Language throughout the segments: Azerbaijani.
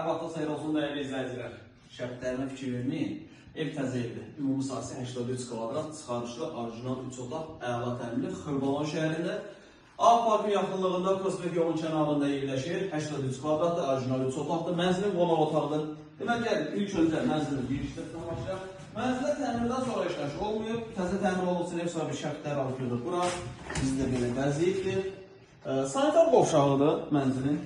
Hər vaxtınız xeyir olsun dəyərli izləyicilər. Şərtlərinə fikir verməyin. Ev təzə evdir. Ümumi sahəsi 83 kvadrat, çıxarışlı, orijinal 3 otaq, əla təmizli, Xırdalan şəhərində. A parkın yaxınlığında prospekt yolun kənarında yerləşir. 83 kvadratdır, orijinal 3 otaqdır. Mənzilin qonaq otağıdır. Demək gəlin, ilk öncə mənzilin girişdən başlayaq. Mənzilə təmirdən sonra işləş olmuyor. Təzə təmir olunsun, ev sahibi şərtləri alıb gedir bura. Sizdə belə vəziyyətdir. Sanitar qovşağıdır mənzilin.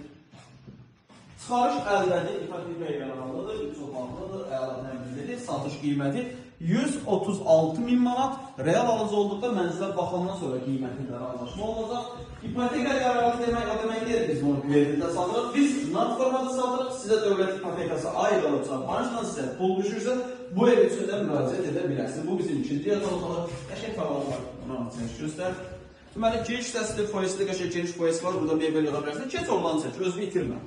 Çıxarış əldədir, ipoteka yaranlıdır, 3 otaqlıdır, əla təmizlidir, satış qiyməti 136.000 manat. Real alıcı olduqda mənzilə baxandan sonra qiyməti də razılaşma olacaq. İpoteka yaranlı demək deyil, biz bunu kreditdə satırıq. Biz nağd formada satırıq, sizə dövlət ipotekası ayrılıbsa, bankadan sizə pul düşürsə, bu ev üçün də müraciət edə bilərsiniz. Bu bizim ikinci yataqlıqlar, qəşəng tavalar var, ona çək göstər. Deməli, giriş hissəsidir, foyesidir, qəşəng giriş foyesi var, burada mebel yığa bilərsiniz. Keç oradan çək, özünü itirmə.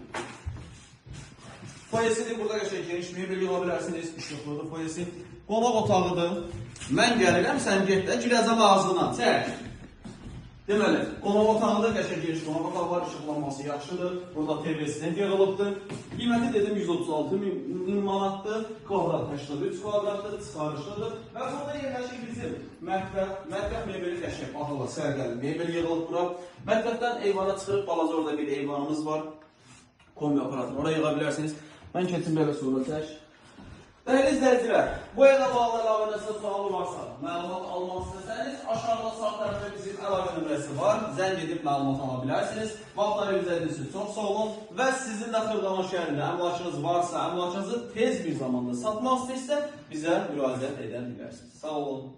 Foyesidir, burada qəşəng geniş mebel yığa bilərsiniz, işıqlıdır foyesi. Qonaq otağıdır. Mən gəlirəm, sən get də, girəcəm ağzına, çək. Deməli, qonaq otağıdır, qəşəng geniş qonaq otağı var, işıqlanması yaxşıdır. Burada TV-sinin yığılıbdır. Qiyməti dedim 136.000 manatdır. Kvadrat 83 kvadratdır, çıxarışlıdır. Və burada yerləşir bizim mətbəx mebeli qəşəng, baxıla, sərgəli mebel yığılıb bura. Mətbəxdən eyvana çıxırıq, balaca orada bir eyvanımız var. Kombi aparatını oraya yığa bilərsiniz. Mən keçim belə sonra çək. Dəyərli izləyicilər, bu evlə bağlı əlavə nəsə sualı varsa, məlumat almaq istəsəniz, aşağıda sağ tərəfdə bizim əlavə nömrəsi var. Zəng edib məlumat ala bilərsiniz. Vaxtları izlədiyiniz üçün çox sağ olun. Və sizin də Xırdalan şəhərində əmlakınız varsa, əmlakınızı tez bir zamanda satmaq istəyirsə, bizə müraciət edə bilərsiniz. Sağ olun.